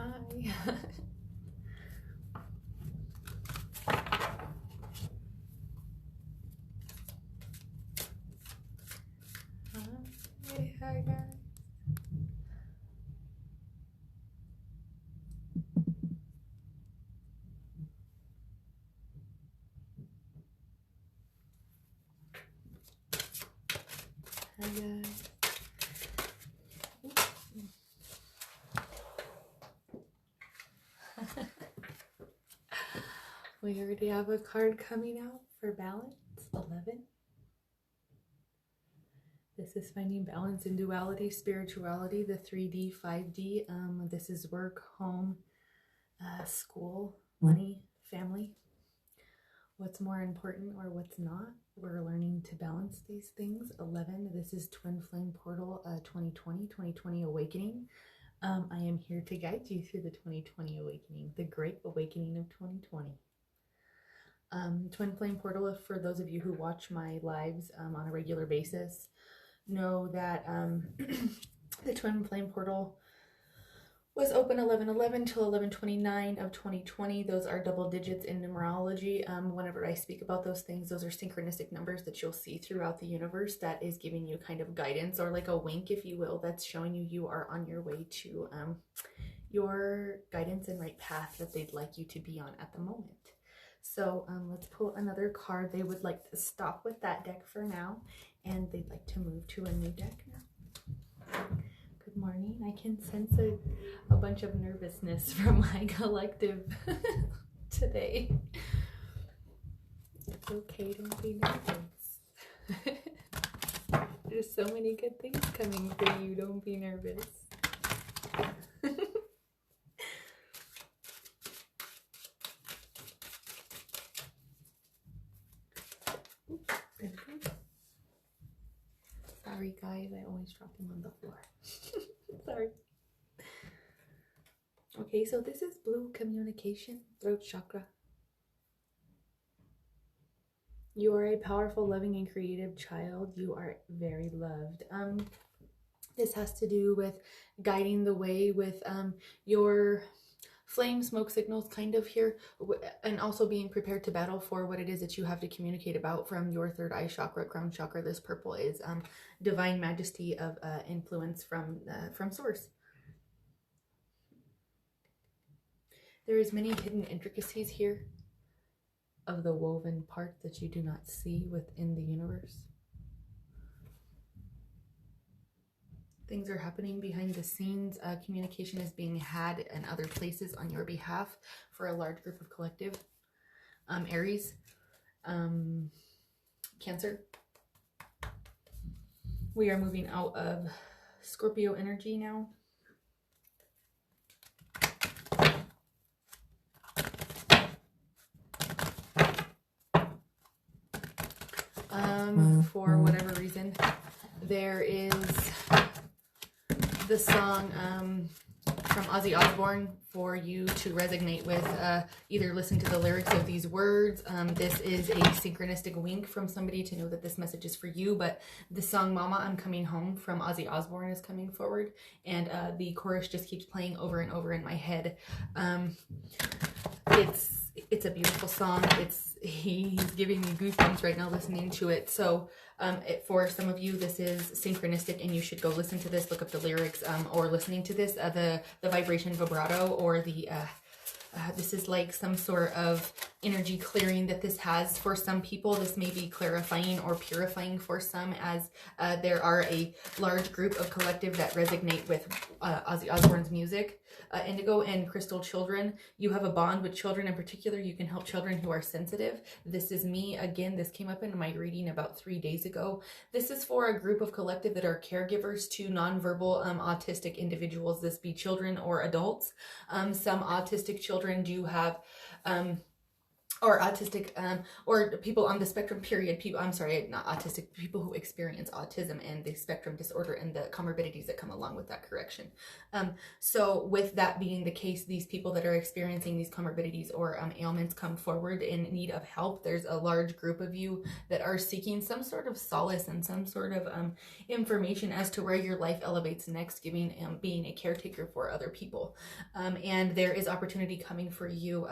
Hi. Hi guys. Hi guys. We already have a card coming out for balance 11. This is finding balance in duality, spirituality, the 3D, 5D. This is work, home, school, money, family. What's more important or what's not? We're learning to balance these things. 11. This is Twin Flame Portal 2020 Awakening. I am here to guide you through the 2020 awakening, the great awakening of 2020. Twin Flame Portal, for those of you who watch my lives on a regular basis, know that the Twin Flame Portal was open 11/11 till 11/29 of 2020. Those are double digits in numerology. Whenever I speak about those things, those are synchronistic numbers that you'll see throughout the universe that is giving you kind of guidance, or like a wink, if you will, that's showing you you are on your way to your guidance and right path that they'd like you to be on at the moment. So let's pull another card. They would like to stop with that deck for now, and they'd like to move to a new deck now. Good morning. I can sense a bunch of nervousness from my collective today. It's okay, don't be nervous. There's so many good things coming for you, don't be nervous. Sorry guys, I always drop them on the floor. Sorry. Okay, so this is blue communication, throat chakra. You are a powerful, loving, and creative child. You are very loved. This has to do with guiding the way with your flame smoke signals kind of here, and also being prepared to battle for what it is that you have to communicate about from your third eye chakra, crown chakra. This purple is divine majesty of influence from source. There is many hidden intricacies here of the woven part that you do not see within the universe. Things are happening behind the scenes. Communication is being had in other places on your behalf for a large group of collective. Aries, Cancer. We are moving out of Scorpio energy now. For whatever reason, there is the song from Ozzy Osbourne for you to resonate with. Either listen to the lyrics of these words. This is a synchronistic wink from somebody to know that this message is for you. But the song Mama, I'm Coming Home from Ozzy Osbourne is coming forward. And the chorus just keeps playing over and over in my head. It's a beautiful song. He's giving me goosebumps right now listening to it. So for some of you, this is synchronistic, and you should go listen to this, look up the lyrics, or listening to this, the vibration vibrato, or the this is like some sort of energy clearing that this has for some people. This may be clarifying or purifying for some, as there are a large group of collective that resonate with Ozzy Osbourne's music. Indigo and Crystal children, you have a bond with children in particular. You can help children who are sensitive. This is me. Again, this came up in my reading about 3 days ago. This is for a group of collective that are caregivers to nonverbal autistic individuals. This be children or adults. Some autistic children do have or autistic, or people on the spectrum, period. People, I'm sorry, not autistic, people who experience autism and the spectrum disorder and the comorbidities that come along with that, correction. So with that being the case, these people that are experiencing these comorbidities or ailments come forward in need of help. There's a large group of you that are seeking some sort of solace and some sort of information as to where your life elevates next, being a caretaker for other people. And there is opportunity coming for you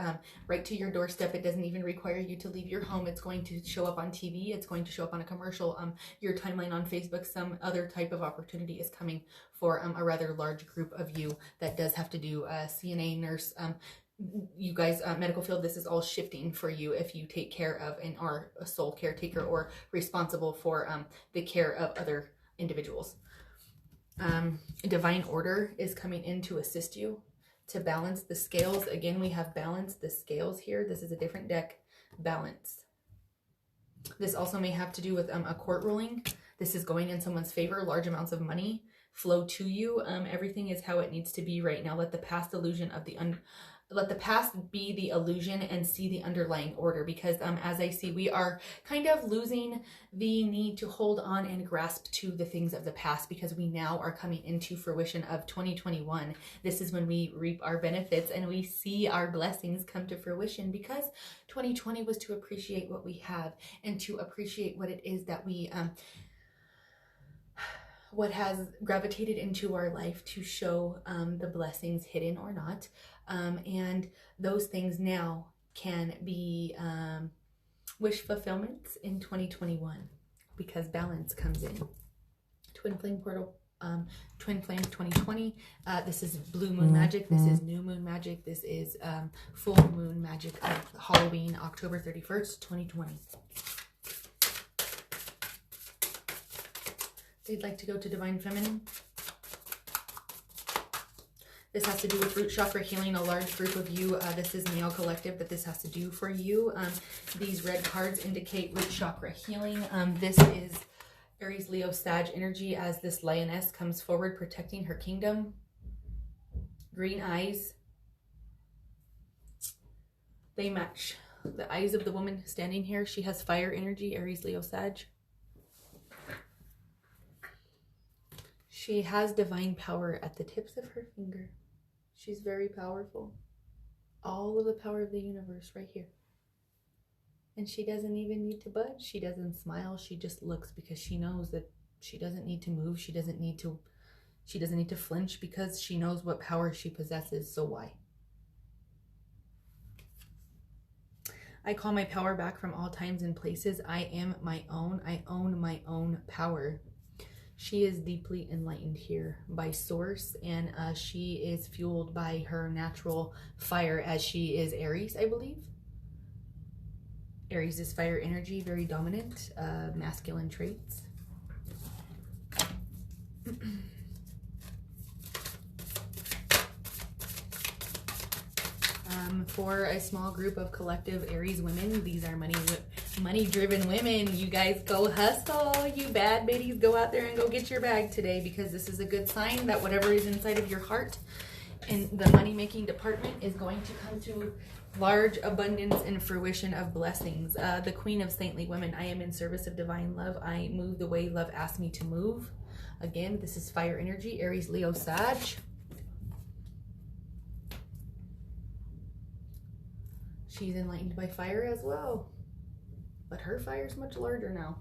right to your doorstep. It doesn't even require you to leave your home. It's going to show up on TV. It's going to show up on a commercial, your timeline on Facebook. Some other type of opportunity is coming for a rather large group of you that does have to do CNA, nurse, you guys, medical field. This is all shifting for you if you take care of and are a sole caretaker or responsible for the care of other individuals. Divine order is coming in to assist you to balance the scales. Again, we have balanced the scales here. This is a different deck. Balance. This also may have to do with a court ruling. This is going in someone's favor. Large amounts of money flow to you. Everything is how it needs to be right now. Let the past illusion of let the past be the illusion and see the underlying order, because as I see, we are kind of losing the need to hold on and grasp to the things of the past, because we now are coming into fruition of 2021. This is when we reap our benefits and we see our blessings come to fruition, because 2020 was to appreciate what we have and to appreciate what it is that we what has gravitated into our life to show the blessings, hidden or not. And those things now can be wish fulfillments in 2021, because balance comes in. Twin Flame Portal, Twin Flame 2020. This is blue moon magic. This is new moon magic. This is full moon magic of Halloween, October 31st, 2020. They'd like to go to Divine Feminine. This has to do with root chakra healing. A large group of you, this is male collective that this has to do for you. These red cards indicate root chakra healing. This is Aries, Leo, Sag energy as this lioness comes forward protecting her kingdom. Green eyes. They match the eyes of the woman standing here. She has fire energy, Aries, Leo, Sag. She has divine power at the tips of her finger. She's very powerful. All of the power of the universe right here. And she doesn't even need to budge. She doesn't smile. She just looks, because she knows that she doesn't need to move. She doesn't need to flinch, because she knows what power she possesses. So why? I call my power back from all times and places. I am my own. I own my own power. She is deeply enlightened here by source, and she is fueled by her natural fire, as she is Aries, I believe. Aries is fire energy, very dominant, masculine traits. For a small group of collective Aries women, these are money-driven women. You guys go hustle. You bad biddies, go out there and go get your bag today, because this is a good sign that whatever is inside of your heart in the money-making department is going to come to large abundance and fruition of blessings. The Queen of Saintly Women. I am in service of divine love. I move the way love asks me to move. Again, this is fire energy, Aries, Leo, Sag. She's enlightened by fire as well, but her fire is much larger now.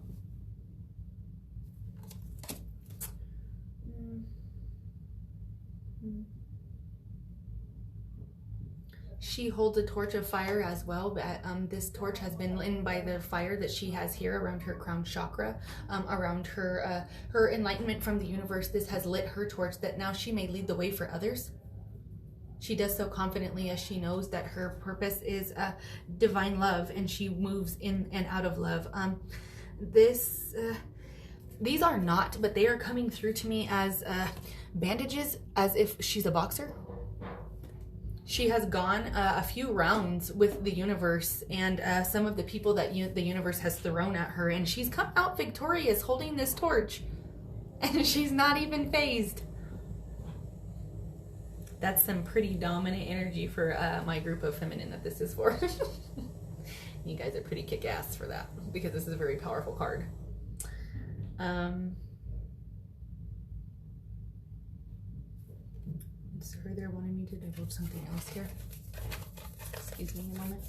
She holds a torch of fire as well, but this torch has been lit by the fire that she has here around her crown chakra, around her her enlightenment from the universe. This has lit her torch that now she may lead the way for others. She does so confidently, as she knows that her purpose is divine love, and she moves in and out of love. These are not, but they are coming through to me as bandages, as if she's a boxer. She has gone a few rounds with the universe and some of the people that the universe has thrown at her, and she's come out victorious holding this torch, and she's not even phased. That's some pretty dominant energy for my group of feminine that this is for. You guys are pretty kick-ass for that because this is a very powerful card. Sorry, they're wanting me to divulge something else here. Excuse me a moment.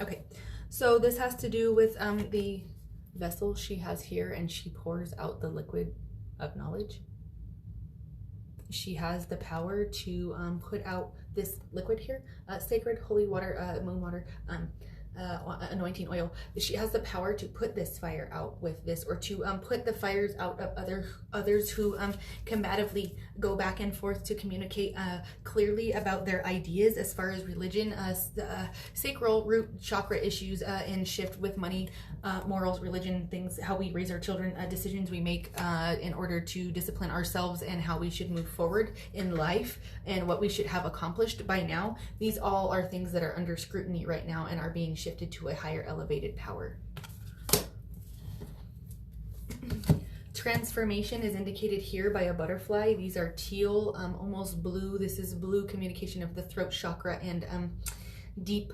Okay, so this has to do with the vessel she has here, and she pours out the liquid of knowledge. She has the power to put out this liquid here, sacred holy water, moon water, anointing oil. She has the power to put this fire out with this, or to put the fires out of others who combatively go back and forth to communicate clearly about their ideas as far as religion, sacral root chakra issues, and shift with money, morals, religion, things, how we raise our children, decisions we make in order to discipline ourselves, and how we should move forward in life, and what we should have accomplished by now. These all are things that are under scrutiny right now and are being shifted to a higher elevated power. Transformation is indicated here by a butterfly. These are teal, almost blue. This is blue communication of the throat chakra and deep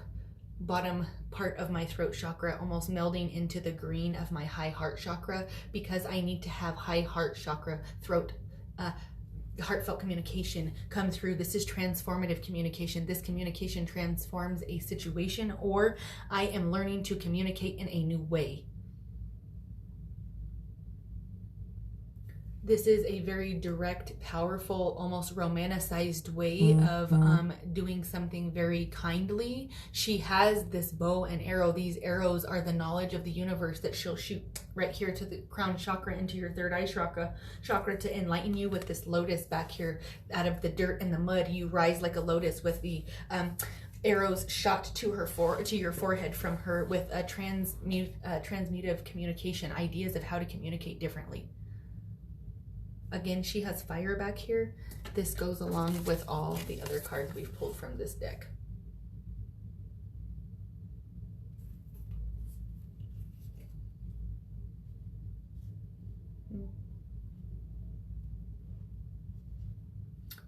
bottom part of my throat chakra, almost melding into the green of my high heart chakra, because I need to have high heart chakra, throat, heartfelt communication come through. This is transformative communication. This communication transforms a situation, or I am learning to communicate in a new way. This is a very direct, powerful, almost romanticized way of doing something very kindly. She has this bow and arrow. These arrows are the knowledge of the universe that she'll shoot right here to the crown chakra, into your third eye chakra to enlighten you with this lotus back here. Out of the dirt and the mud, you rise like a lotus with the arrows shot to your forehead from her, with a transmutive communication, ideas of how to communicate differently. Again, she has fire back here. This goes along with all the other cards we've pulled from this deck.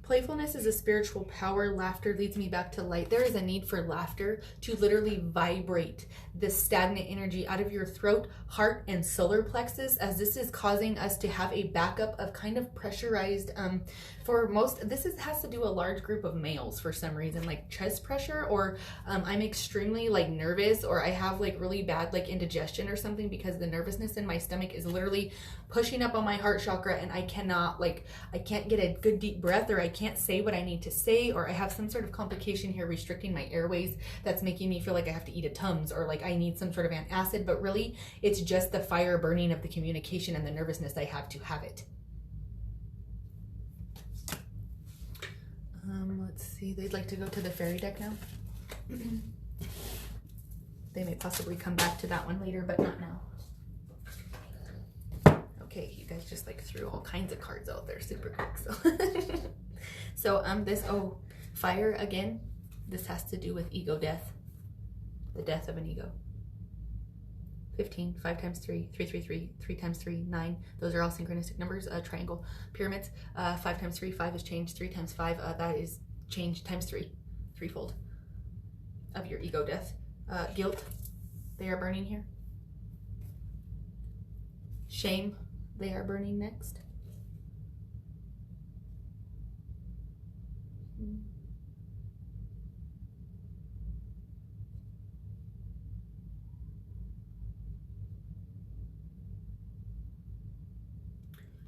Playfulness is a spiritual power. Laughter leads me back to light. There is a need for laughter to literally vibrate this stagnant energy out of your throat, heart, and solar plexus, as this is causing us to have a backup of kind of pressurized, for most, this has to do a large group of males for some reason, like chest pressure, or I'm extremely like nervous, or I have like really bad like indigestion or something, because the nervousness in my stomach is literally pushing up on my heart chakra, and I cannot I can't get a good deep breath, or I can't say what I need to say, or I have some sort of complication here restricting my airways that's making me feel like I have to eat a Tums, or like I need some sort of antacid, but really it's just the fire burning of the communication and the nervousness I have to have it. Let's see, they'd like to go to the fairy deck now. They may possibly come back to that one later, but not now. Okay, you guys just like threw all kinds of cards out there super quick, so so fire again. This has to do with ego death, the death of an ego. 15, 5 times 3, 3, 3, 3, 3 times 3, 9. Those are all synchronistic numbers. Triangle pyramids. 5 times 3, 5 is changed. 3 times 5, that is changed times 3, threefold of your ego death. Guilt, they are burning here. Shame, they are burning next.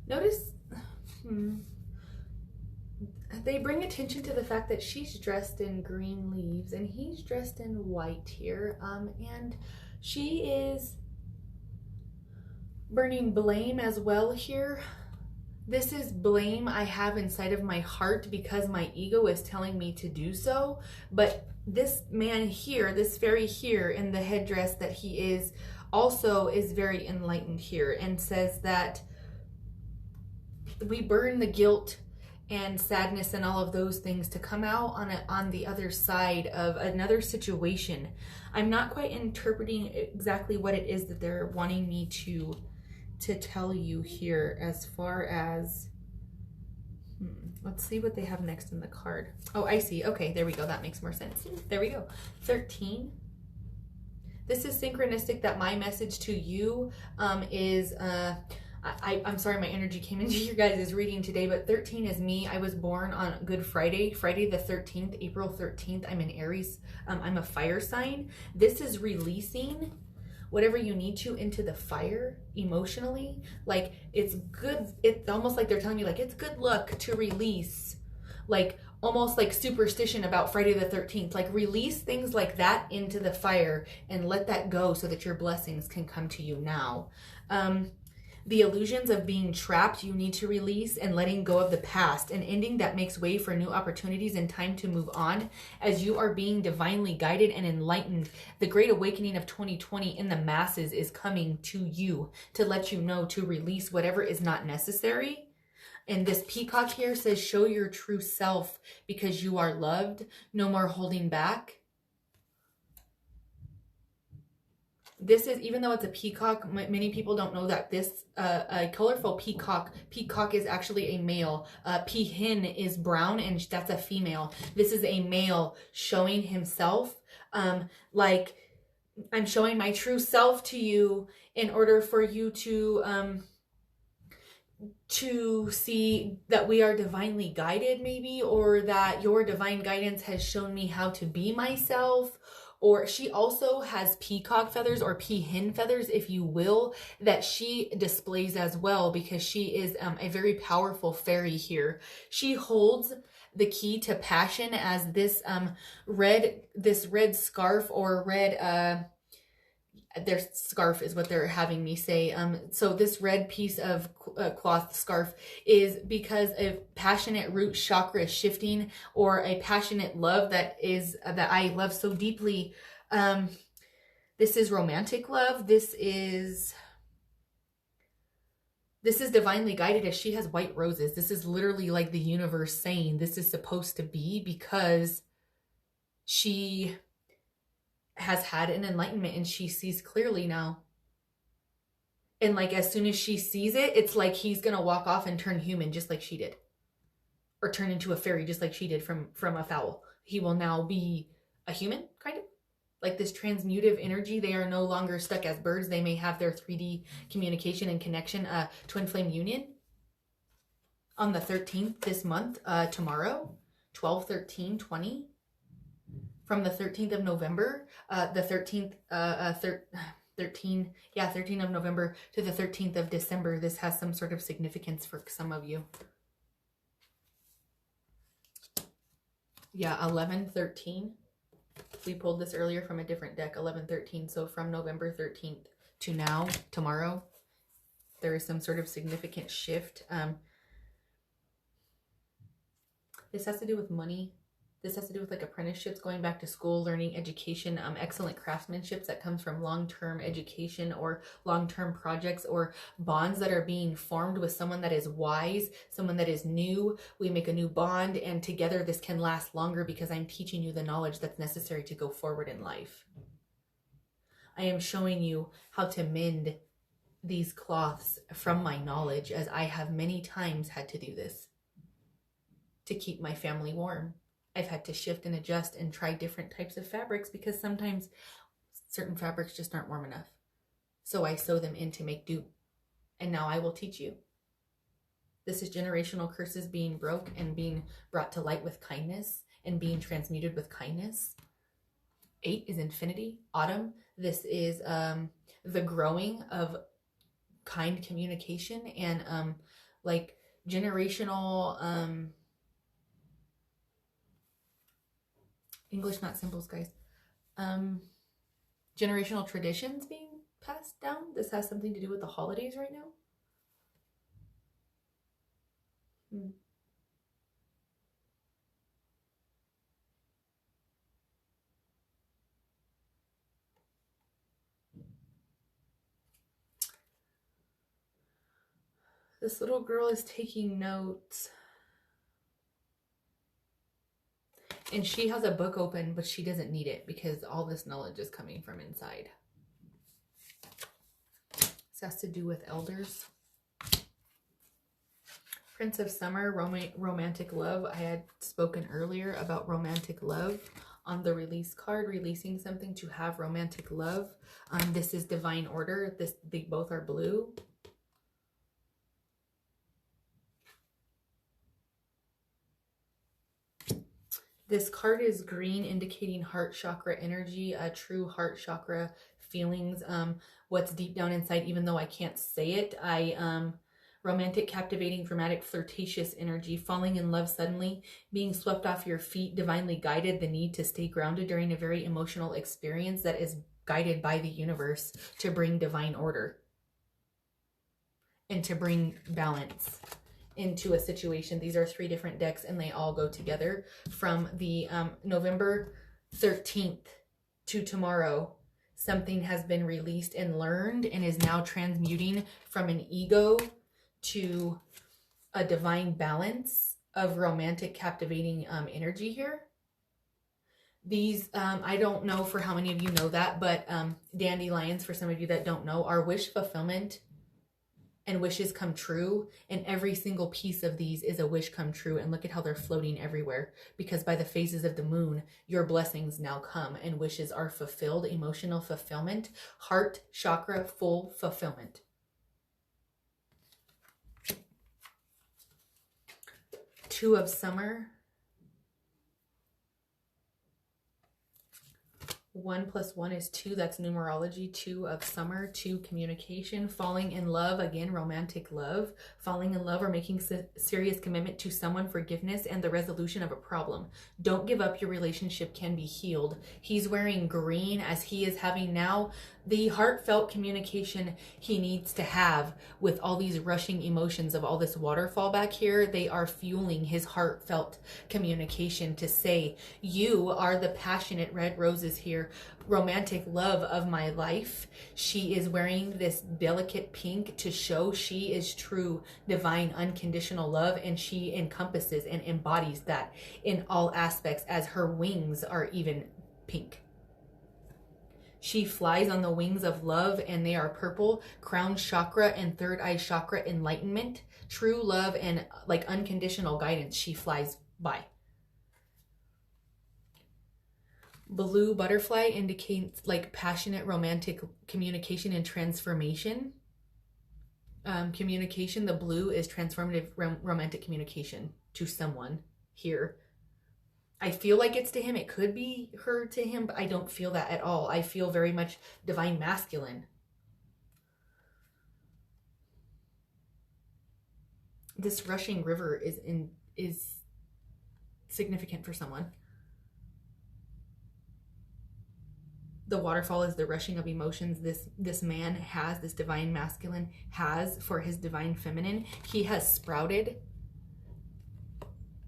Notice they bring attention to the fact that she's dressed in green leaves and he's dressed in white here, and she is burning blame as well here. This is blame I have inside of my heart because my ego is telling me to do so, but this man here, this fairy here in the headdress that he is, also is very enlightened here and says that we burn the guilt and sadness and all of those things to come out on the other side of another situation. I'm not quite interpreting exactly what it is that they're wanting me to tell you here as far as Let's see what they have next in the card. Oh, I see. Okay, there we go. That makes more sense. There we go. 13. This is synchronistic that my message to you is, I'm sorry, my energy came into your guys' reading today, but 13 is me. I was born on Good Friday, Friday the 13th, April 13th. I'm an Aries. I'm a fire sign. This is releasing whatever you need to into the fire emotionally. Like, it's good. It's almost like they're telling me, like, it's good luck to release, like, almost like superstition about Friday the 13th. Like, release things like that into the fire and let that go so that your blessings can come to you now. The illusions of being trapped, you need to release, and letting go of the past, an ending that makes way for new opportunities and time to move on as you are being divinely guided and enlightened. The great awakening of 2020 in the masses is coming to you to let you know to release whatever is not necessary. And this peacock here says, show your true self because you are loved. No more holding back. This is, even though it's a peacock, many people don't know that this a colorful peacock is actually a male. Peahen is brown, and that's a female. This is a male showing himself, like, I'm showing my true self to you in order for you to see that we are divinely guided, maybe, or that your divine guidance has shown me how to be myself. Or she also has peacock feathers, or peahen feathers, if you will, that she displays as well, because she is a very powerful fairy here. She holds the key to passion as this red scarf, or red their scarf is what they're having me say. So this red piece of cloth scarf is because of passionate root chakra shifting, or a passionate love that I love so deeply. This is romantic love. This is divinely guided, as she has white roses. This is literally like the universe saying this is supposed to be, because she has had an enlightenment and she sees clearly now. And like, as soon as she sees it, it's like he's gonna walk off and turn human just like she did, or turn into a fairy just like she did from a fowl. He will now be a human, kind of like this transmutive energy. They are no longer stuck as birds. They may have their 3D communication and connection, twin flame union on the 13th this month, tomorrow, 12/13/20. From the 13th of November, the 13th, 13th of November to the 13th of December. This has some sort of significance for some of you. Yeah, 11/13. We pulled this earlier from a different deck, 11/13. So from November 13th to now, tomorrow, there is some sort of significant shift. This has to do with money. This has to do with like apprenticeships, going back to school, learning, education, excellent craftsmanship that comes from long-term education or long-term projects, or bonds that are being formed with someone that is wise, someone that is new. We make a new bond, and together this can last longer because I'm teaching you the knowledge that's necessary to go forward in life. I am showing you how to mend these cloths from my knowledge, as I have many times had to do this to keep my family warm. I've had to shift and adjust and try different types of fabrics because sometimes certain fabrics just aren't warm enough. So I sew them in to make do. And now I will teach you. This is generational curses being broke and being brought to light with kindness and being transmuted with kindness. 8 is infinity, autumn. This is the growing of kind communication and like generational English, not symbols, guys. Generational traditions being passed down. This has something to do with the holidays right now. This little girl is taking notes. And she has a book open, but she doesn't need it because all this knowledge is coming from inside. This has to do with elders. Prince of Summer, romantic love. I had spoken earlier about romantic love on the release card, releasing something to have romantic love. This is divine order. They both are blue. This card is green, indicating heart chakra energy, true heart chakra feelings, what's deep down inside, even though I can't say it. Romantic, captivating, dramatic, flirtatious energy, falling in love suddenly, being swept off your feet, divinely guided, the need to stay grounded during a very emotional experience that is guided by the universe to bring divine order and to bring balance into a situation. These are 3 different decks and they all go together. From the November 13th to tomorrow, something has been released and learned and is now transmuting from an ego to a divine balance of romantic, captivating energy here. These, I don't know for how many of you know that, but dandelions, for some of you that don't know, are wish fulfillment and wishes come true. And every single piece of these is a wish come true. And look at how they're floating everywhere, because by the phases of the moon, your blessings now come and wishes are fulfilled. Emotional fulfillment, heart chakra, full fulfillment. Two of Summer. 1 + 1 is 2. That's numerology. 2 of Summer. 2, communication. Falling in love. Again, romantic love. Falling in love or making serious commitment to someone, forgiveness, and the resolution of a problem. Don't give up. Your relationship can be healed. He's wearing green as he is having now the heartfelt communication he needs to have with all these rushing emotions of all this waterfall back here. They are fueling his heartfelt communication to say, you are the passionate red roses here, romantic love of my life. She is wearing this delicate pink to show she is true, divine, unconditional love, and she encompasses and embodies that in all aspects, as her wings are even pink. She flies on the wings of love, and they are purple. Crown chakra and third eye chakra, enlightenment, true love, and like unconditional guidance she flies by. Blue butterfly indicates like passionate romantic communication and transformation. Communication, the blue is transformative romantic communication to someone here. I feel like it's to him. It could be her to him, but I don't feel that at all. I feel very much divine masculine. This rushing river is significant for someone. The waterfall is the rushing of emotions this man has, this divine masculine has for his divine feminine. He has sprouted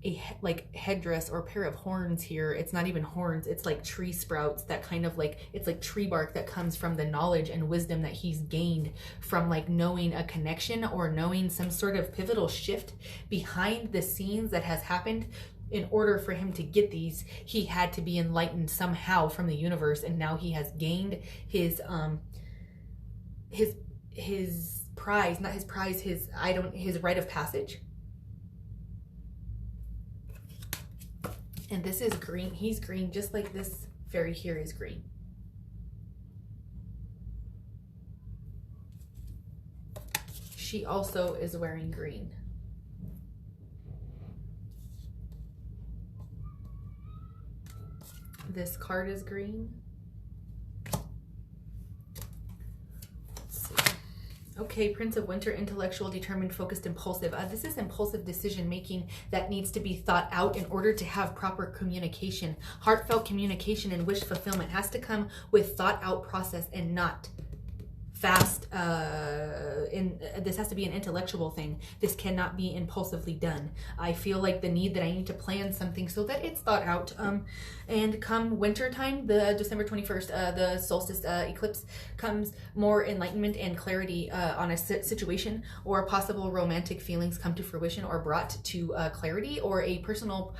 a like headdress or pair of horns here. It's not even horns, it's like tree sprouts that kind of like, it's like tree bark that comes from the knowledge and wisdom that he's gained from like knowing a connection or knowing some sort of pivotal shift behind the scenes that has happened. In order for him to get these, he had to be enlightened somehow from the universe, and now he has gained his prize, not his prize, his rite of passage. And this is green. He's green, just like this fairy here is green. She also is wearing green. This card is green. Let's see. Okay, Prince of Winter, intellectual, determined, focused, impulsive. This is impulsive decision making that needs to be thought out in order to have proper communication. Heartfelt communication and wish fulfillment has to come with thought out process and not fast. This has to be an intellectual thing. This cannot be impulsively done. I feel like the need that I need to plan something so that it's thought out. And come winter time, the December 21st, the solstice eclipse, comes more enlightenment and clarity on a situation, or possible romantic feelings come to fruition or brought to clarity, or a personal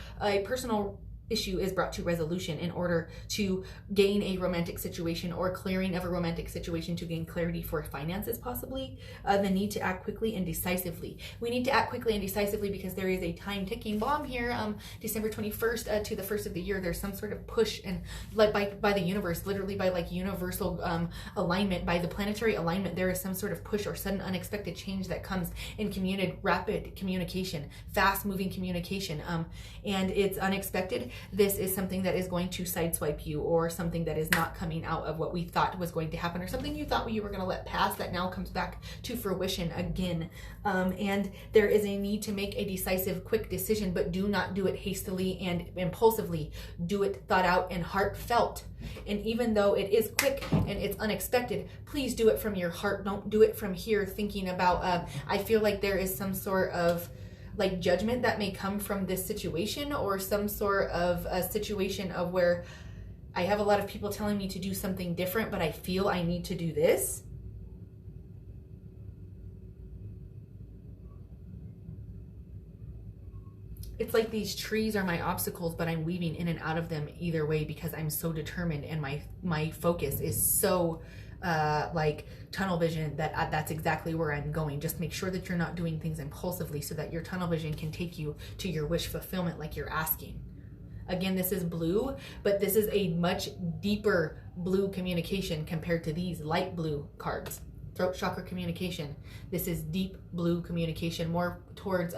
issue is brought to resolution in order to gain a romantic situation, or clearing of a romantic situation to gain clarity for finances, possibly. The need to act quickly and decisively. We need to act quickly and decisively because there is a time ticking bomb here. December 21st to the 1st of the year, there's some sort of push, and like by the universe, literally by like universal alignment, by the planetary alignment, there is some sort of push or sudden unexpected change that comes in rapid communication, fast moving communication, and it's unexpected. This is something that is going to sideswipe you, or something that is not coming out of what we thought was going to happen, or something you thought you were going to let pass that now comes back to fruition again. And there is a need to make a decisive, quick decision, but do not do it hastily and impulsively. Do it thought out and heartfelt. And even though it is quick and it's unexpected, please do it from your heart. Don't do it from here thinking about, I feel like there is some sort of like judgment that may come from this situation, or some sort of a situation of where I have a lot of people telling me to do something different, but I feel I need to do this. It's like these trees are my obstacles, but I'm weaving in and out of them either way because I'm so determined, and my focus is so like tunnel vision that that's exactly where I'm going. Just make sure that you're not doing things impulsively so that your tunnel vision can take you to your wish fulfillment like you're asking. Again, this is blue, but this is a much deeper blue communication compared to these light blue cards. Throat chakra communication. This is deep blue communication, more towards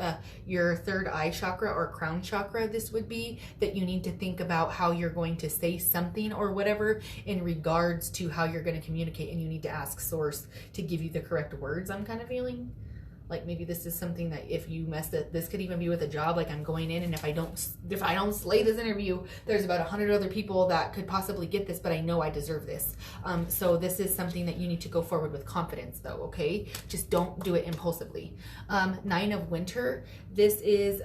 your third eye chakra or crown chakra. This would be that you need to think about how you're going to say something or whatever in regards to how you're going to communicate, and you need to ask source to give you the correct words. I'm kind of feeling like maybe this is something that if you mess it, this could even be with a job. Like I'm going in, and if I don't slay this interview, there's about 100 other people that could possibly get this, but I know I deserve this. So this is something that you need to go forward with confidence though, okay? Just don't do it impulsively. 9 of Winter, this is,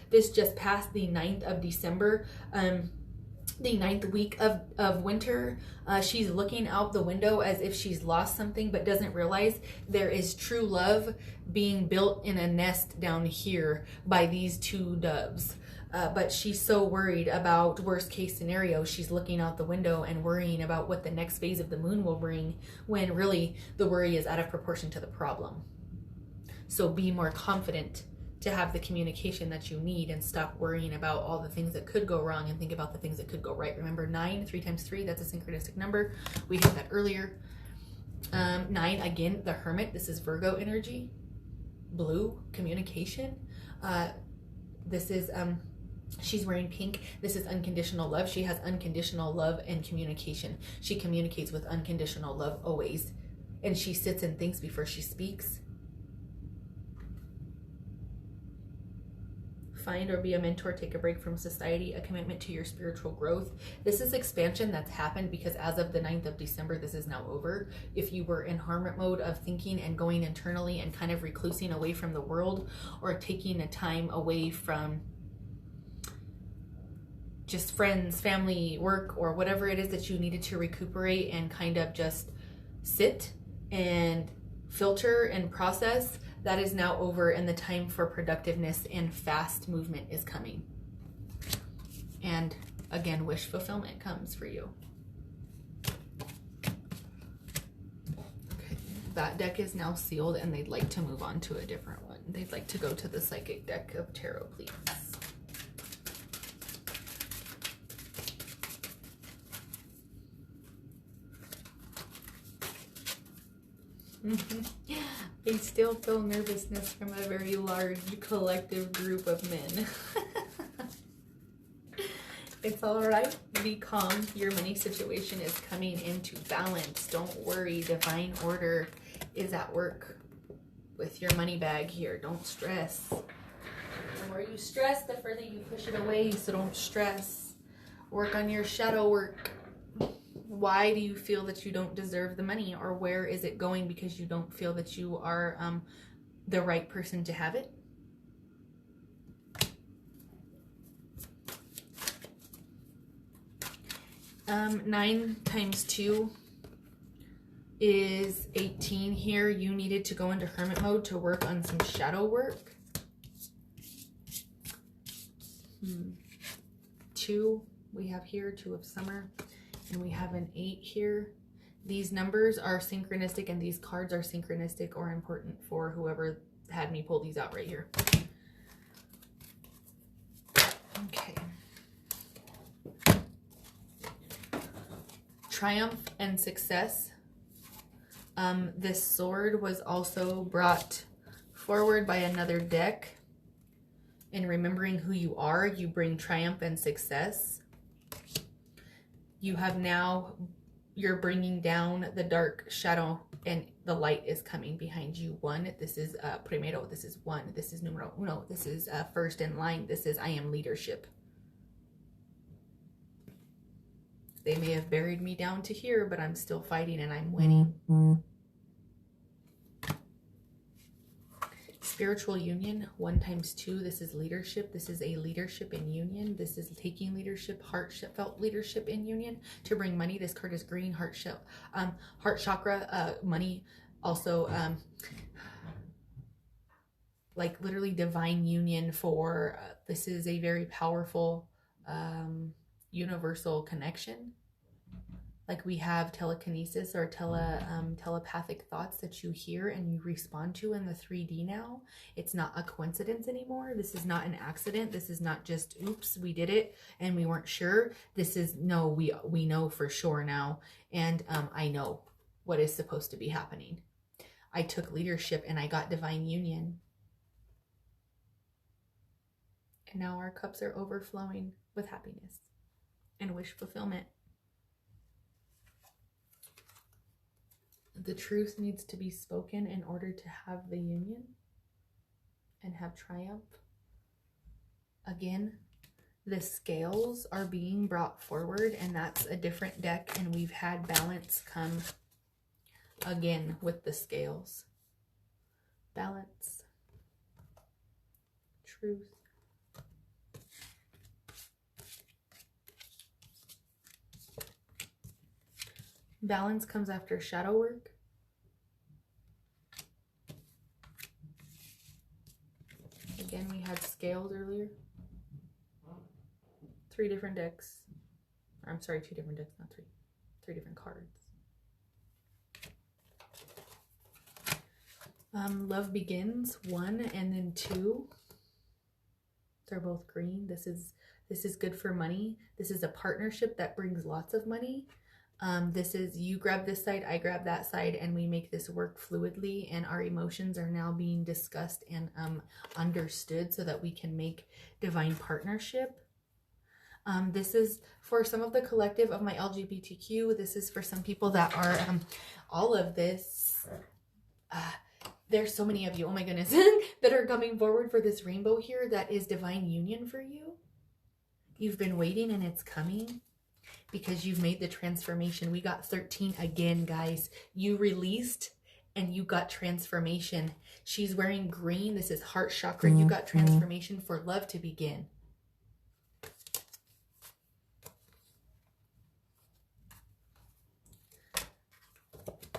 this just passed the 9th of December. The 9th week of winter. She's looking out the window as if she's lost something, but doesn't realize there is true love being built in a nest down here by these 2 doves. But she's so worried about worst case scenario. She's looking out the window and worrying about what the next phase of the moon will bring, when really the worry is out of proportion to the problem. So be more confident to have the communication that you need, and stop worrying about all the things that could go wrong and think about the things that could go right. Remember 9, 3 times 3, that's a synchronistic number. We had that earlier. 9, again, the Hermit. This is Virgo energy. Blue, communication. This is, she's wearing pink. This is unconditional love. She has unconditional love and communication. She communicates with unconditional love always. And she sits and thinks before she speaks. Find or be a mentor, take a break from society, a commitment to your spiritual growth. This is expansion that's happened because as of the 9th of December, this is now over. If you were in hermit mode of thinking and going internally and kind of reclusing away from the world, or taking a time away from just friends, family, work, or whatever it is that you needed to recuperate and kind of just sit and filter and process, that is now over, and the time for productiveness and fast movement is coming. And again, wish fulfillment comes for you. Okay, that deck is now sealed, and they'd like to move on to a different one. They'd like to go to the psychic deck of tarot, please. I still feel nervousness from a very large collective group of men. It's all right. Be calm. Your money situation is coming into balance. Don't worry. Divine order is at work with your money bag here. Don't stress. The more you stress, the further you push it away. So don't stress. Work on your shadow work. Why do you feel that you don't deserve the money, or where is it going because you don't feel that you are the right person to have it? Nine times 2 is 18 here. You needed to go into hermit mode to work on some shadow work. 2 we have here, 2 of summer, and we have an 8 here. These numbers are synchronistic and these cards are synchronistic or important for whoever had me pull these out right here. Okay. Triumph and success. This sword was also brought forward by another deck. In remembering who you are, you bring triumph and success. You have now, you're bringing down the dark shadow and the light is coming behind you. 1, this is primero, this is 1, this is numero uno, this is first in line, this is I am leadership. They may have buried me down to here, but I'm still fighting and I'm winning. Spiritual union, 1 times 2. This is leadership. This is a leadership in union. This is taking leadership, heartfelt leadership in union to bring money. This card is green, heart chakra, money. Also, like literally divine union for, this is a very powerful universal connection. Like we have telekinesis or telepathic thoughts that you hear and you respond to in the 3D now. It's not a coincidence anymore. This is not an accident. This is not just, oops, we did it and we weren't sure. This is, no, we know for sure now. And I know what is supposed to be happening. I took leadership and I got divine union. And now our cups are overflowing with happiness and wish fulfillment. The truth needs to be spoken in order to have the union and have triumph. Again, the scales are being brought forward, and that's a different deck, and we've had balance come again with the scales. Balance. Truth. Balance comes after shadow work. Again, we had scales earlier. 3 different decks. I'm sorry, 2 different decks, not 3. 3 different cards. Love begins, 1 and then 2. They're both green. This is good for money. This is a partnership that brings lots of money. This is you grab this side, I grab that side, and we make this work fluidly, and our emotions are now being discussed and understood so that we can make divine partnership. This is for some of the collective of my LGBTQ. This is for some people that are all of this. There's so many of you, oh my goodness, that are coming forward for this rainbow here that is divine union for you. You've been waiting and it's coming. Because you've made the transformation. We got 13 again, guys. You released and you got transformation. She's wearing green. This is heart chakra. You got transformation for love to begin.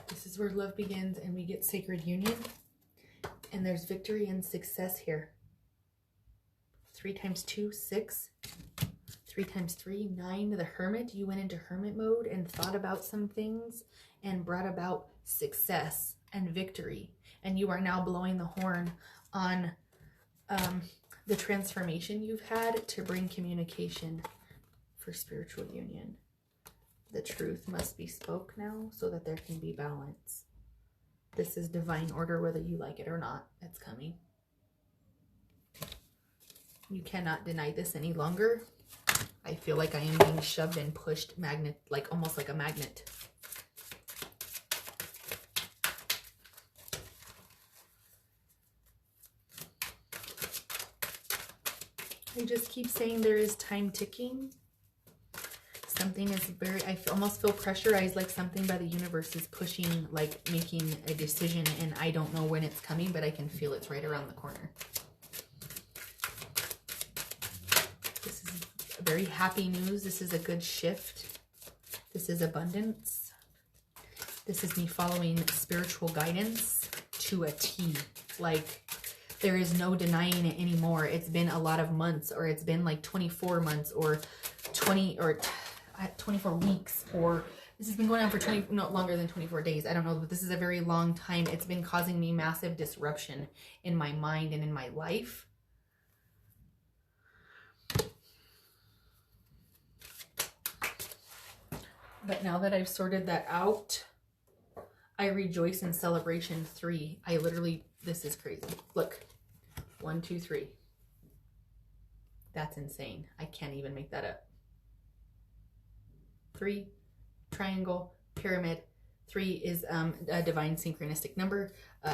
This is where love begins and we get sacred union. And there's victory and success here. 3 times 2, 6. 3 times 3, 9. The Hermit, you went into hermit mode and thought about some things and brought about success and victory. And you are now blowing the horn on the transformation you've had to bring communication for spiritual union. The truth must be spoke now so that there can be balance. This is divine order, whether you like it or not. It's coming. You cannot deny this any longer. I feel like I am being shoved and pushed like almost like a magnet. I just keep saying there is time ticking. Something is I almost feel pressurized, like something by the universe is pushing, like making a decision, and I don't know when it's coming, but I can feel it's right around the corner. Very happy news. This is a good shift. This is abundance. This is me following spiritual guidance to a T. Like there is no denying it anymore. It's been a lot of months, or it's been like 24 months or 24 weeks, or this has been going on for no longer than 24 days. I don't know, but this is a very long time. It's been causing me massive disruption in my mind and in my life. But now that I've sorted that out, I rejoice in celebration 3. I literally, this is crazy. Look, 1, 2, 3. That's insane. I can't even make that up. 3, triangle, pyramid. 3 is a divine synchronistic number.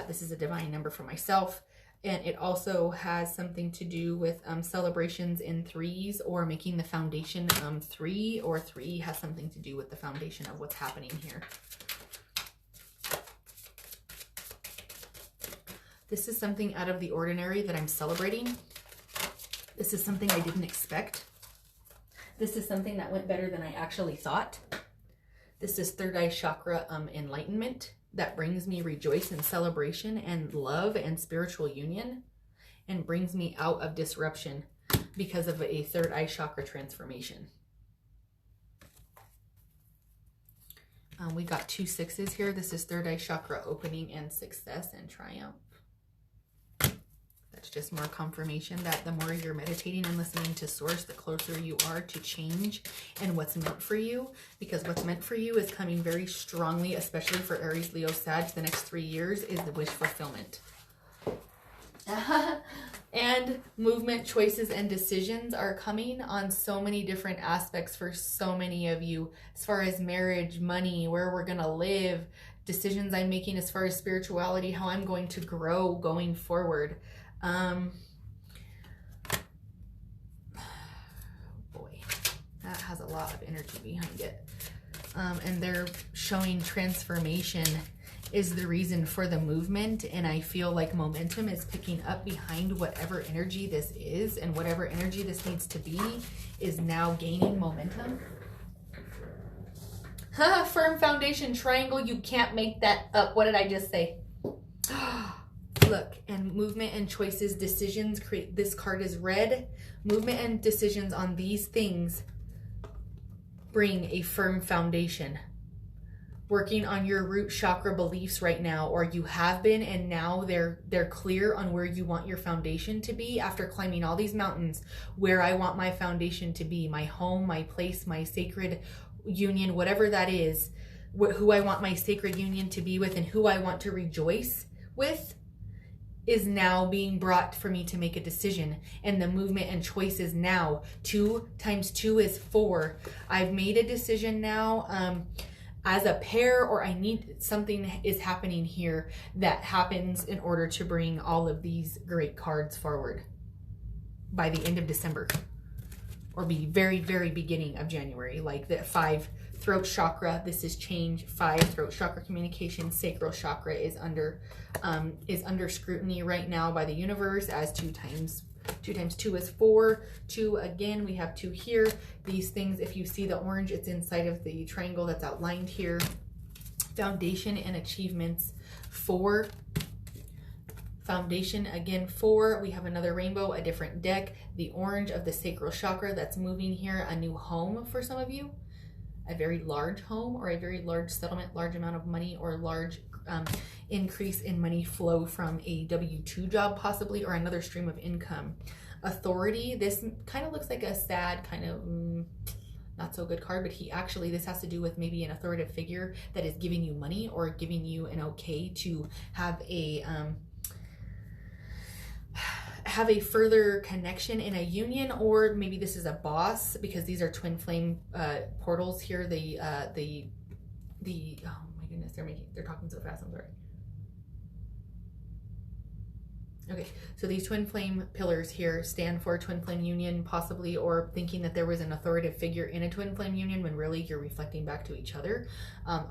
This is a divine number for myself. And it also has something to do with celebrations in 3s, or making the foundation 3, or 3 has something to do with the foundation of what's happening here. This is something out of the ordinary that I'm celebrating. This is something I didn't expect. This is something that went better than I actually thought. This is third eye chakra enlightenment that brings me rejoice and celebration and love and spiritual union, and brings me out of disruption because of a third eye chakra transformation. We got 2 6s here. This is third eye chakra opening and success and triumph. That's just more confirmation that the more you're meditating and listening to source, the closer you are to change and what's meant for you, because what's meant for you is coming very strongly, especially for Aries, Leo, Sag. The next 3 years is the wish fulfillment. And movement, choices, and decisions are coming on so many different aspects for so many of you, as far as marriage, money, where we're going to live, decisions I'm making as far as spirituality, how I'm going to grow going forward. Boy, that has a lot of energy behind it. And they're showing transformation is the reason for the movement, and I feel like momentum is picking up behind whatever energy this is, and whatever energy this needs to be is now gaining momentum. Firm foundation triangle, you can't make that up. What did I just say? Look, and movement and choices, decisions, create. This card is red. Movement and decisions on these things bring a firm foundation. Working on your root chakra beliefs right now, or you have been, and now they're clear on where you want your foundation to be after climbing all these mountains. Where I want my foundation to be, my home, my place, my sacred union, whatever that is, who I want my sacred union to be with, and who I want to rejoice with, is now being brought for me to make a decision. And the movement and choices now, 2 times 2 is 4. I've made a decision now, as a pair, or I need something is happening here that happens in order to bring all of these great cards forward by the end of December, or be very, very beginning of January. Like the 5 throat chakra, this is change. 5 throat chakra, communication. Sacral chakra is under scrutiny right now by the universe, as 2 times 2 is 4. 2 again, we have 2 here. These things, if you see the orange, it's inside of the triangle that's outlined here. Foundation and achievements, 4. Foundation again, 4. We have another rainbow, a different deck. The orange of the sacral chakra that's moving here, a new home for some of you. A very large home, or a very large settlement, large amount of money, or large increase in money flow from a W-2 job possibly, or another stream of income. Authority, this kind of looks like a sad kind of not so good card, but this has to do with maybe an authoritative figure that is giving you money, or giving you an okay to have a further connection in a union, or maybe this is a boss, because these are twin flame portals here. The oh my goodness, they're talking so fast, I'm sorry. Okay, so these twin flame pillars here stand for twin flame union, possibly, or thinking that there was an authoritative figure in a twin flame union when really you're reflecting back to each other.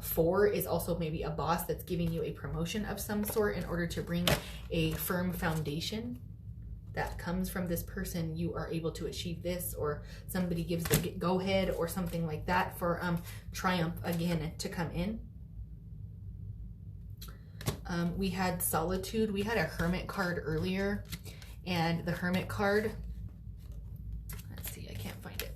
4 is also maybe a boss that's giving you a promotion of some sort in order to bring a firm foundation that comes from this person. You are able to achieve this, or somebody gives the go ahead or something like that for triumph again to come in. We had solitude. We had a hermit card earlier, and the hermit card, let's see, I can't find it.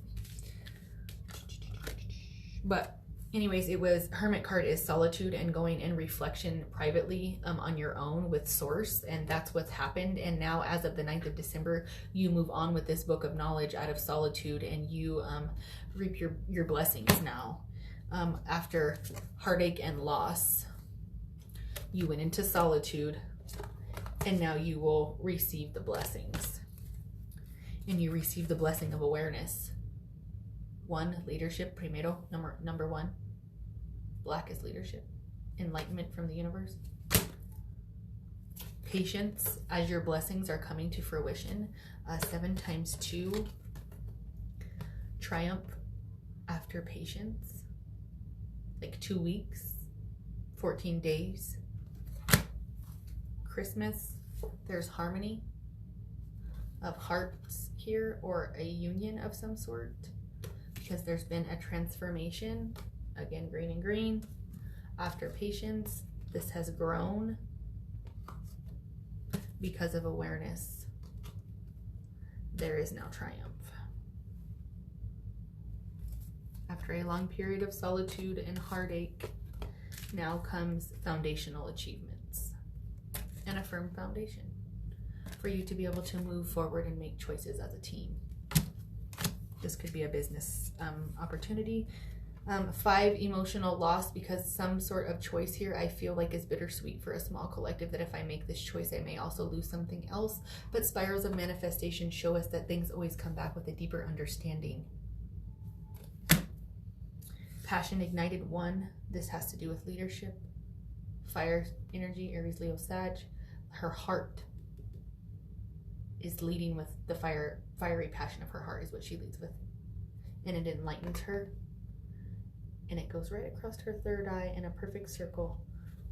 anyways, it was Hermit card is solitude and going in reflection privately on your own with source, and that's what's happened. And now, as of the 9th of December, you move on with this book of knowledge out of solitude, and you reap your blessings now. After heartache and loss, you went into solitude, and now you will receive the blessings. And you receive the blessing of awareness. 1, leadership, primero, number 1. Black is leadership. Enlightenment from the universe. Patience as your blessings are coming to fruition. 7 times 2. Triumph after patience. Like 2 weeks. 14 days. Christmas. There's harmony of hearts here, or a union of some sort, because there's been a transformation. Again, green and green. After patience, this has grown because of awareness. There is now triumph. After a long period of solitude and heartache, now comes foundational achievements and a firm foundation for you to be able to move forward and make choices as a team. This could be a business opportunity. 5, emotional loss, because some sort of choice here I feel like is bittersweet for a small collective, that if I make this choice I may also lose something else. But spirals of manifestation show us that things always come back with a deeper understanding. Passion ignited 1. This has to do with leadership. Fire energy, Aries, Leo, Sag. Her heart is leading with the fiery passion of her heart is what she leads with. And it enlightens her. And it goes right across her third eye in a perfect circle,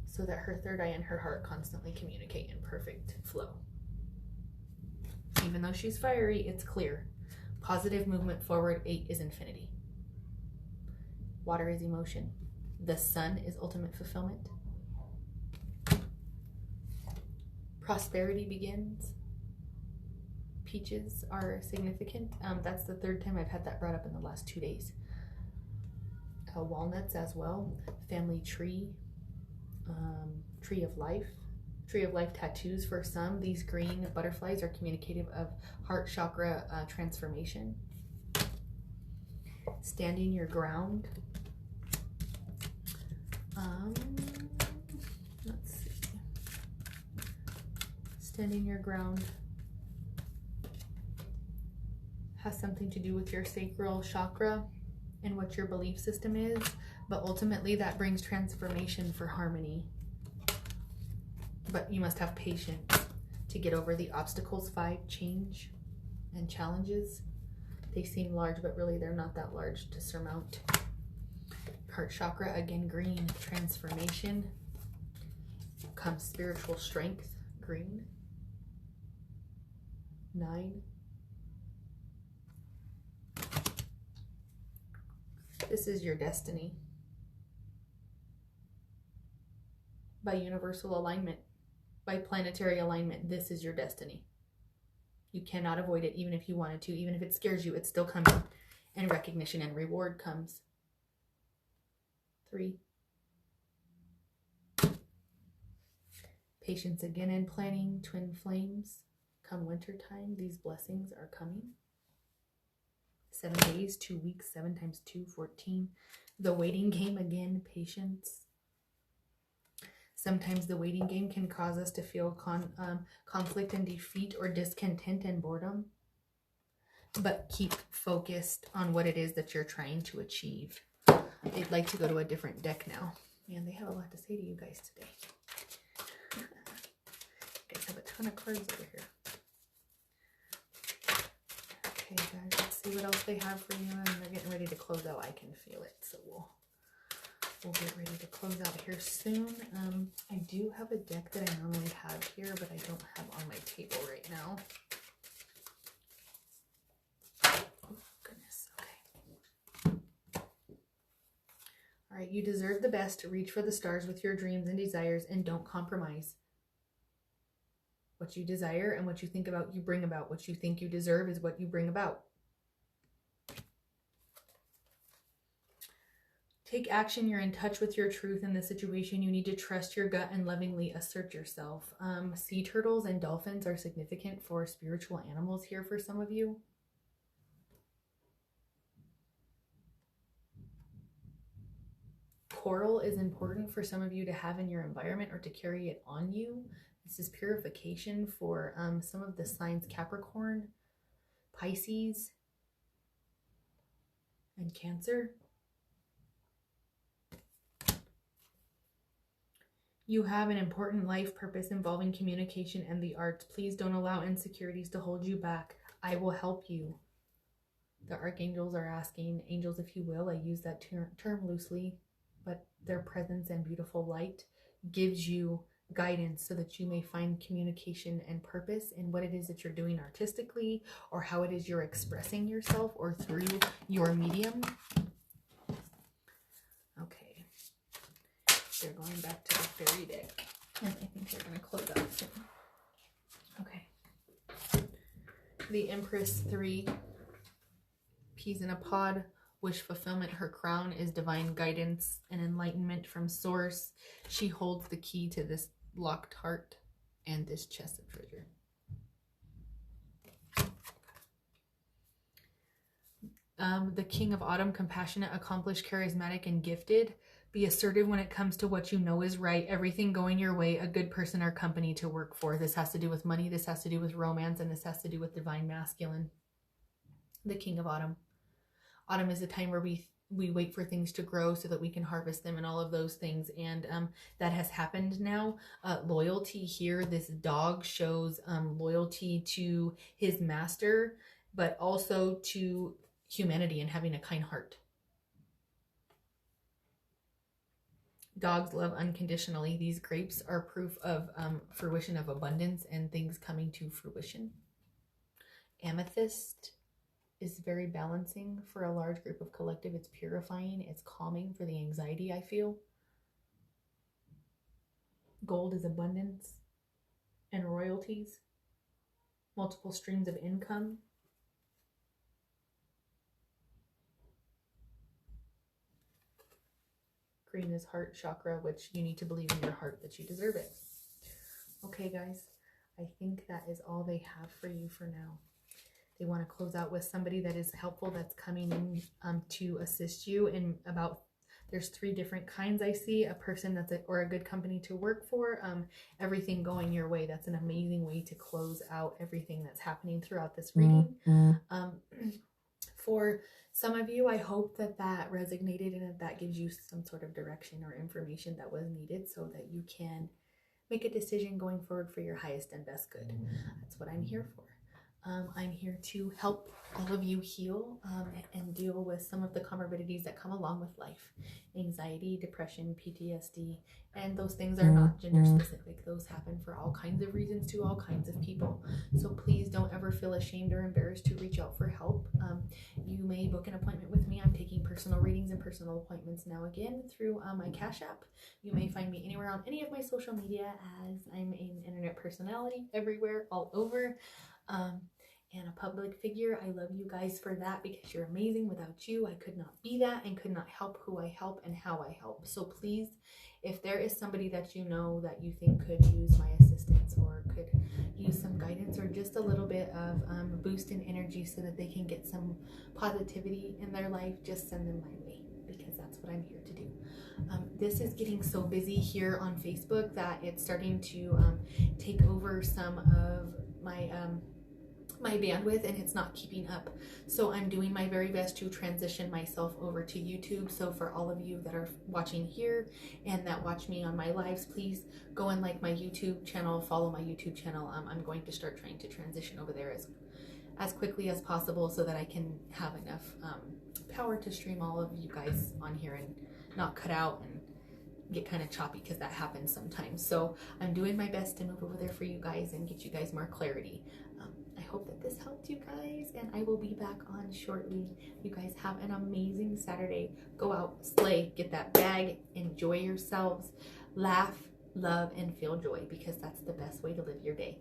so that her third eye and her heart constantly communicate in perfect flow. Even though she's fiery, it's clear. Positive movement forward. 8 is infinity. Water is emotion. The sun is ultimate fulfillment. Prosperity begins. Peaches are significant. That's the 3rd time I've had that brought up in the last 2 days. Walnuts as well. Family tree. Tree of life. Tree of life tattoos for some. These green butterflies are communicative of heart chakra transformation. Standing your ground. Let's see. Standing your ground has something to do with your sacral chakra and what your belief system is, but ultimately that brings transformation for harmony. But you must have patience to get over the obstacles. 5, change and challenges. They seem large, but really they're not that large to surmount. Heart chakra, again, green, transformation. Comes spiritual strength, green. 9. This is your destiny. By universal alignment, by planetary alignment, this is your destiny. You cannot avoid it, even if you wanted to. Even if it scares you, it's still coming. And recognition and reward comes. 3. Patience again and planning, twin flames. Come winter time, these blessings are coming. 7 days, 2 weeks, 7 times 2, 14. The waiting game again, patience. Sometimes the waiting game can cause us to feel conflict and defeat, or discontent and boredom. But keep focused on what it is that you're trying to achieve. I'd like to go to a different deck now. Man, they have a lot to say to you guys today. You guys have a ton of cards over here. Okay, guys, let's see what else they have for you. And they're getting ready to close out. I can feel it. So we'll get ready to close out here soon. I do have a deck that I normally have here, but I don't have on my table right now. Oh, goodness. Okay. All right, you deserve the best. To reach for the stars with your dreams and desires, and don't compromise. What you desire and what you think about, you bring about. What you think you deserve is what you bring about. Take action. You're in touch with your truth in the situation. You need to trust your gut and lovingly assert yourself. Sea turtles and dolphins are significant for spiritual animals here for some of you. Coral is important for some of you to have in your environment or to carry it on you. This is purification for some of the signs Capricorn, Pisces, and Cancer. You have an important life purpose involving communication and the arts. Please don't allow insecurities to hold you back. I will help you. The archangels are asking, angels if you will, I use that term loosely, but their presence and beautiful light gives you guidance so that you may find communication and purpose in what it is that you're doing artistically, or how it is you're expressing yourself, or through your medium. Okay. They're going back to the fairy deck, and I think they're going to close out soon. Okay. The Empress 3, peas in a pod, wish fulfillment. Her crown is divine guidance and enlightenment from source. She holds the key to this locked heart and this chest of treasure. The King of Autumn, compassionate, accomplished, charismatic, and gifted. Be assertive when it comes to what you know is right. Everything going your way, a good person or company to work for. This has to do with money, this has to do with romance, and this has to do with divine masculine. The King of Autumn. Autumn is a time where we wait for things to grow so that we can harvest them and all of those things. And that has happened now. Loyalty here. This dog shows loyalty to his master, but also to humanity and having a kind heart. Dogs love unconditionally. These grapes are proof of fruition of abundance and things coming to fruition. Amethyst is very balancing for a large group of collective. It's purifying. It's calming for the anxiety I feel. Gold is abundance and royalties. Multiple streams of income. Green is heart chakra, which you need to believe in your heart that you deserve it. Okay, guys, I think that is all they have for you for now. They want to close out with somebody that is helpful, that's coming in to assist you in about, there's 3 different kinds I see. A person that's or a good company to work for, everything going your way. That's an amazing way to close out everything that's happening throughout this reading. For some of you, I hope that that resonated and that gives you some sort of direction or information that was needed so that you can make a decision going forward for your highest and best good. That's what I'm here for. I'm here to help all of you heal and deal with some of the comorbidities that come along with life. Anxiety, depression, PTSD, and those things are not gender specific. Those happen for all kinds of reasons to all kinds of people. So please don't ever feel ashamed or embarrassed to reach out for help. You may book an appointment with me. I'm taking personal readings and personal appointments now again through my Cash App. You may find me anywhere on any of my social media, as I'm an internet personality everywhere, all over. And a public figure. I love you guys for that because you're amazing. Without you, I could not be that and could not help who I help and how I help. So please, if there is somebody that you know that you think could use my assistance or could use some guidance or just a little bit of boost in energy so that they can get some positivity in their life, just send them my way because that's what I'm here to do. This is getting so busy here on Facebook that it's starting to take over some of my my bandwidth, and it's not keeping up. So I'm doing my very best to transition myself over to YouTube. So for all of you that are watching here and that watch me on my lives, please go and like my YouTube channel, follow my YouTube channel. I'm going to start trying to transition over there as quickly as possible so that I can have enough power to stream all of you guys on here and not cut out and get kind of choppy because that happens sometimes. So I'm doing my best to move over there for you guys and get you guys more clarity. I hope that this helped you guys, and I will be back on shortly. You guys have an amazing Saturday. Go out, slay, get that bag, enjoy yourselves, laugh, love, and feel joy because that's the best way to live your day.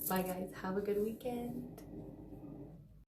Bye guys, have a good weekend.